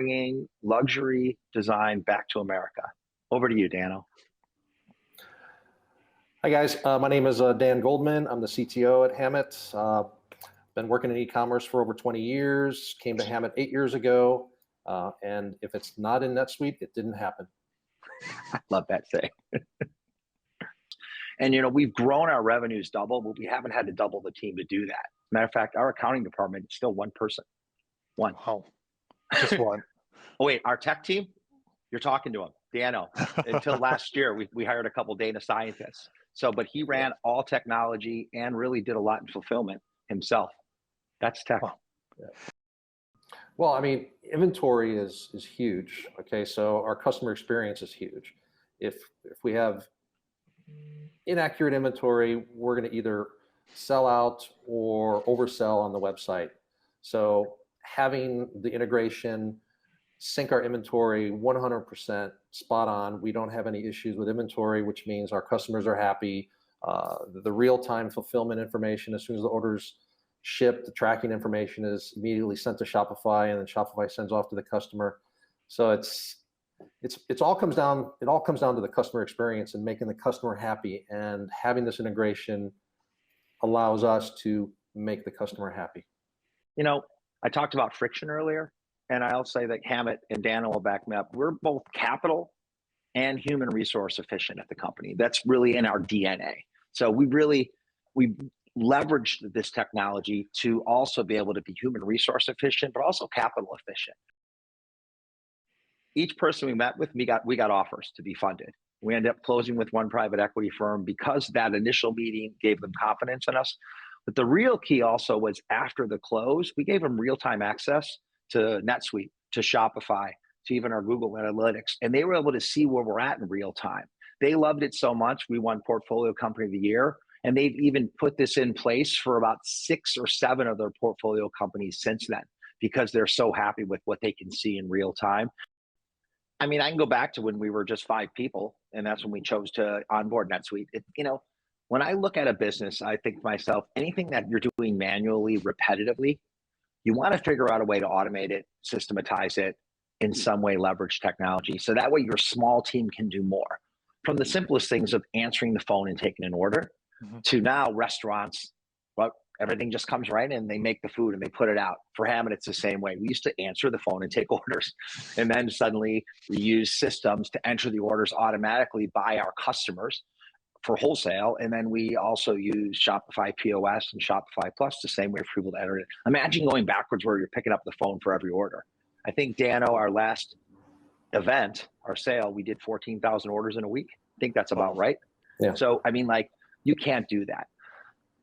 bringing luxury design back to America. Over to you, Dano. Hi, guys. My name is Dan Goldman. I'm the CTO at Hammitt. Been working in e-commerce for over 20 years, came to Hammitt 8 years ago. And if it's not in NetSuite, it didn't happen. I love that saying. And, we've grown our revenues double, but we haven't had to double the team to do that. Matter of fact, our accounting department is still one person. One. Oh, just one. Oh, wait, our tech team? You're talking to him, Dano. Until last year, we hired a couple data scientists. But he ran all technology and really did a lot in fulfillment himself. That's tech. Wow. Yeah. Well, I mean, inventory is huge. Okay, so our customer experience is huge. If we have inaccurate inventory, we're going to either sell out or oversell on the website. So having the integration sync our inventory 100% spot on. We don't have any issues with inventory, which means our customers are happy. The real-time fulfillment information, as soon as the order's shipped, the tracking information is immediately sent to Shopify, and then Shopify sends off to the customer. So it all comes down to the customer experience and making the customer happy, and having this integration allows us to make the customer happy. I talked about friction earlier, and I'll say that Hammitt and Dan will back me up. We're both capital and human resource efficient at the company. That's really in our DNA. So we leveraged this technology to also be able to be human resource efficient, but also capital efficient. Each person we met with, we got offers to be funded. We ended up closing with one private equity firm because that initial meeting gave them confidence in us. But the real key also was after the close, we gave them real-time access to NetSuite, to Shopify, to even our Google Analytics, and they were able to see where we're at in real time. They loved it so much, we won Portfolio Company of the Year, and they've even put this in place for about 6 or 7 of their portfolio companies since then, because they're so happy with what they can see in real time. I mean, I can go back to when we were just 5 people, and that's when we chose to onboard NetSuite. When I look at a business, I think to myself, anything that you're doing manually, repetitively, you want to figure out a way to automate it, systematize it, in some way leverage technology. So that way your small team can do more. From the simplest things of answering the phone and taking an order, to now restaurants, well, everything just comes right in, they make the food and they put it out. For Hammitt, it's the same way. We used to answer the phone and take orders. And then suddenly we use systems to enter the orders automatically by our customers for wholesale. And then we also use Shopify POS and Shopify Plus the same way for people to enter it. Imagine going backwards where you're picking up the phone for every order. I think, Dano, our last event, our sale, we did 14,000 orders in a week. I think that's about right. Yeah. So, I mean, you can't do that.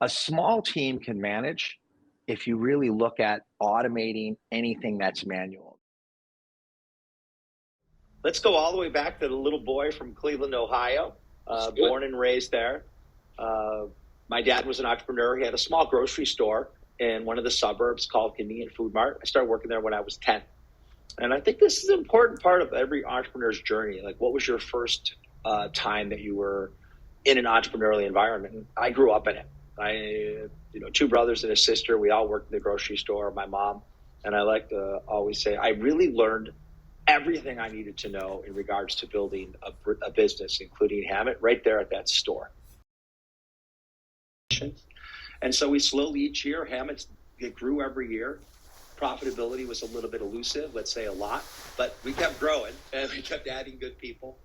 A small team can manage if you really look at automating anything that's manual. Let's go all the way back to the little boy from Cleveland, Ohio, born and raised there. My dad was an entrepreneur. He had a small grocery store in one of the suburbs called Convenient Food Mart. I started working there when I was 10. And I think this is an important part of every entrepreneur's journey. Like, what was your first time that you were in an entrepreneurial environment? And I grew up in it. I 2 brothers and a sister. We all worked in the grocery store, my mom. And I like to always say, I really learned everything I needed to know in regards to building a business, including Hammitt, right there at that store. And so we slowly, each year, it grew every year. Profitability was a little bit elusive, let's say a lot, but we kept growing and we kept adding good people.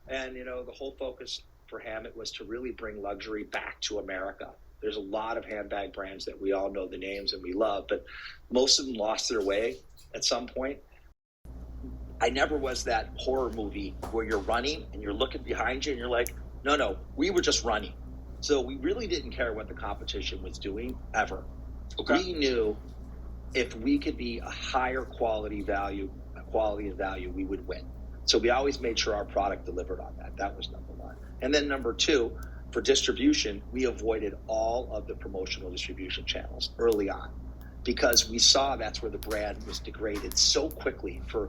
And, the whole focus for Hammitt was to really bring luxury back to America. There's a lot of handbag brands that we all know the names and we love, but most of them lost their way at some point. I never was that horror movie where you're running and you're looking behind you and you're like, no, we were just running. So we really didn't care what the competition was doing ever. Okay. We knew if we could be a higher quality and value, we would win. So we always made sure our product delivered on that. That was number 1. And then number 2, for distribution, we avoided all of the promotional distribution channels early on because we saw that's where the brand was degraded so quickly for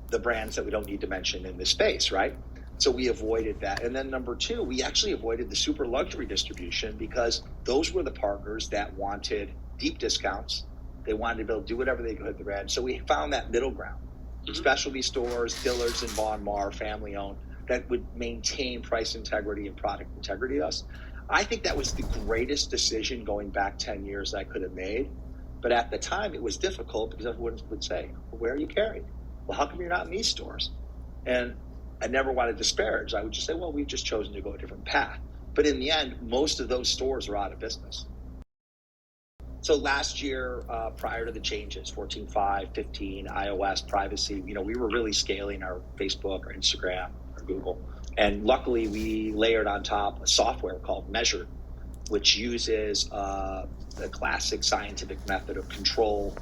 the brands that we don't need to mention in this space, right? So we avoided that. And then number 2, we actually avoided the super luxury distribution because those were the partners that wanted deep discounts. They wanted to be able to do whatever they could with the brand. So we found that middle ground. specialty stores, Dillard's and Von Maur, family owned, that would maintain price integrity and product integrity to us. I think that was the greatest decision going back 10 years I could have made. But at the time, it was difficult because everyone would say, well, where are you carried? Well, how come you're not in these stores? And I never wanted to disparage. I would just say, well, we've just chosen to go a different path. But in the end, most of those stores are out of business. So last year, prior to the changes, 14.5, 15, iOS, privacy, we were really scaling our Facebook, our Instagram, our Google. And luckily, we layered on top a software called Measure, which uses the classic scientific method of control,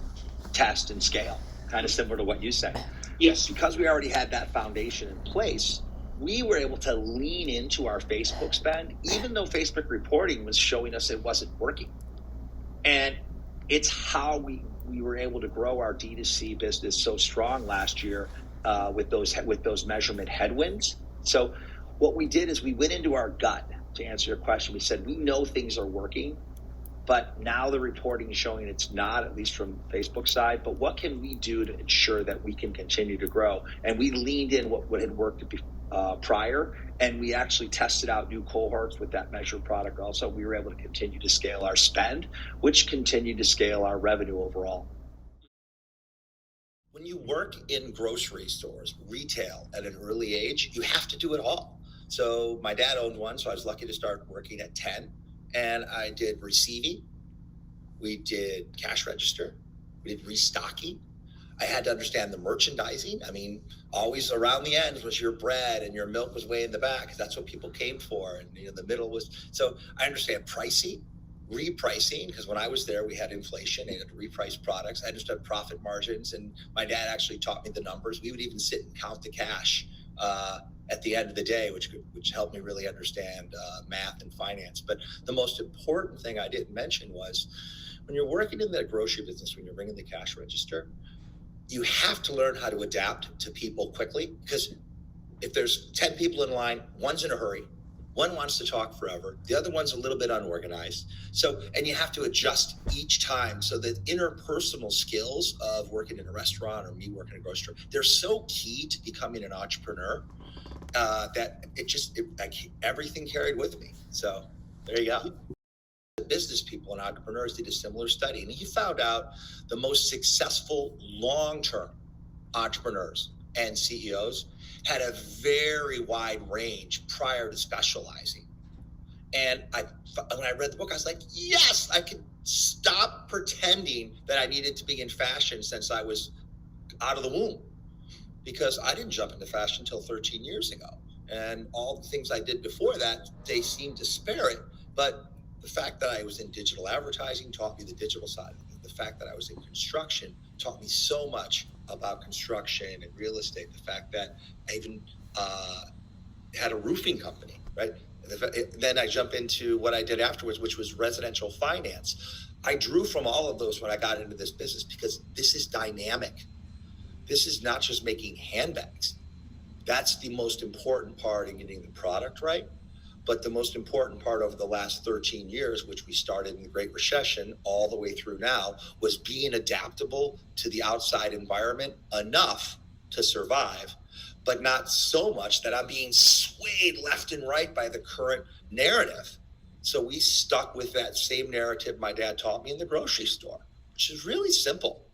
test, and scale, kind of similar to what you said. Yes. Because we already had that foundation in place, we were able to lean into our Facebook spend, even though Facebook reporting was showing us it wasn't working. And it's how we were able to grow our D2C business so strong last year with those measurement headwinds. So what we did is we went into our gut to answer your question. We said, we know things are working, but now the reporting is showing it's not, at least from Facebook's side. But what can we do to ensure that we can continue to grow? And we leaned in what had worked prior, and we actually tested out new cohorts with that Measure product. Also, we were able to continue to scale our spend, which continued to scale our revenue overall. When you work in grocery stores, retail at an early age, you have to do it all. So my dad owned one, so I was lucky to start working at 10. And I did receiving, we did cash register, we did restocking. I had to understand the merchandising. I mean, always around the ends was your bread and your milk was way in the back because that's what people came for. And the middle was, so I understand pricing, repricing, because when I was there, we had inflation and had to reprice products. I understood profit margins, and my dad actually taught me the numbers. We would even sit and count the cash at the end of the day, which helped me really understand math and finance. But the most important thing I didn't mention was when you're working in the grocery business, when you're ringing the cash register, you have to learn how to adapt to people quickly, because if there's 10 people in line, one's in a hurry, one wants to talk forever, the other one's a little bit unorganized. So, and you have to adjust each time. So the interpersonal skills of working in a restaurant or me working in a grocery store, they're so key to becoming an entrepreneur that everything carried with me. So there you go. Business people and entrepreneurs did a similar study, and he found out the most successful long-term entrepreneurs and CEOs had a very wide range prior to specializing. And when I read the book, I was like, yes, I could stop pretending that I needed to be in fashion since I was out of the womb, because I didn't jump into fashion until 13 years ago. And all the things I did before that, they seemed to spare it. But the fact that I was in digital advertising taught me the digital side. The fact that I was in construction taught me so much about construction and real estate. The fact that I even had a roofing company, right? Then I jump into what I did afterwards, which was residential finance. I drew from all of those when I got into this business, because this is dynamic. This is not just making handbags. That's the most important part in getting the product right. But the most important part over the last 13 years, which we started in the Great Recession all the way through now, was being adaptable to the outside environment enough to survive, but not so much that I'm being swayed left and right by the current narrative. So we stuck with that same narrative my dad taught me in the grocery store, which is really simple.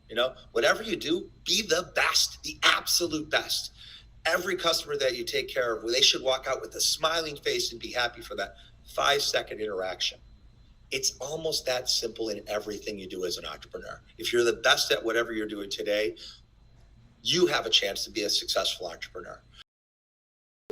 Whatever you do, be the best, the absolute best. Every customer that you take care of, they should walk out with a smiling face and be happy for that 5-second interaction. It's almost that simple in everything you do as an entrepreneur. If you're the best at whatever you're doing today, you have a chance to be a successful entrepreneur.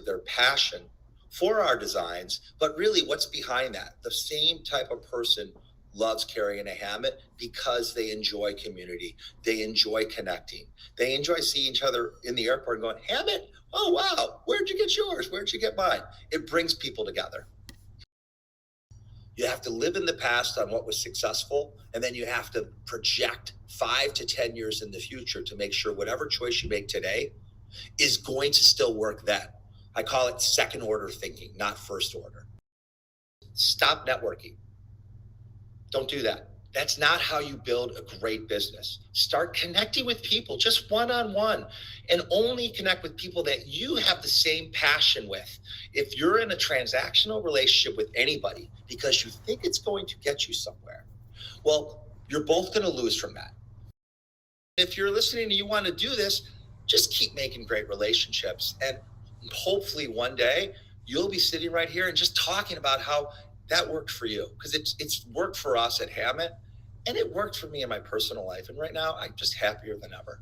Their passion for our designs, but really what's behind that? The same type of person loves carrying a Hammitt because they enjoy community. They enjoy connecting. They enjoy seeing each other in the airport and going, Hammitt, oh, wow, where'd you get yours? Where'd you get mine? It brings people together. You have to live in the past on what was successful, and then you have to project 5 to 10 years in the future to make sure whatever choice you make today is going to still work then. I call it second order thinking, not first order. Stop networking. Don't do that. That's not how you build a great business. Start connecting with people just one-on-one, and only connect with people that you have the same passion with. If you're in a transactional relationship with anybody because you think it's going to get you somewhere, well, you're both going to lose from that. If you're listening and you want to do this, just keep making great relationships. And hopefully one day you'll be sitting right here and just talking about how that worked for you. Because it's worked for us at Hammitt, and it worked for me in my personal life. And right now I'm just happier than ever.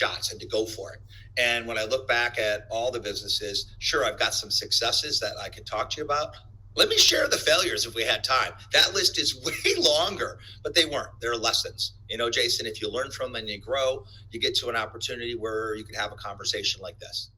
Shots and to go for it. And when I look back at all the businesses, sure, I've got some successes that I could talk to you about. Let me share the failures if we had time. That list is way longer, but they weren't. They're lessons. You know, Jason, if you learn from them and you grow, you get to an opportunity where you can have a conversation like this.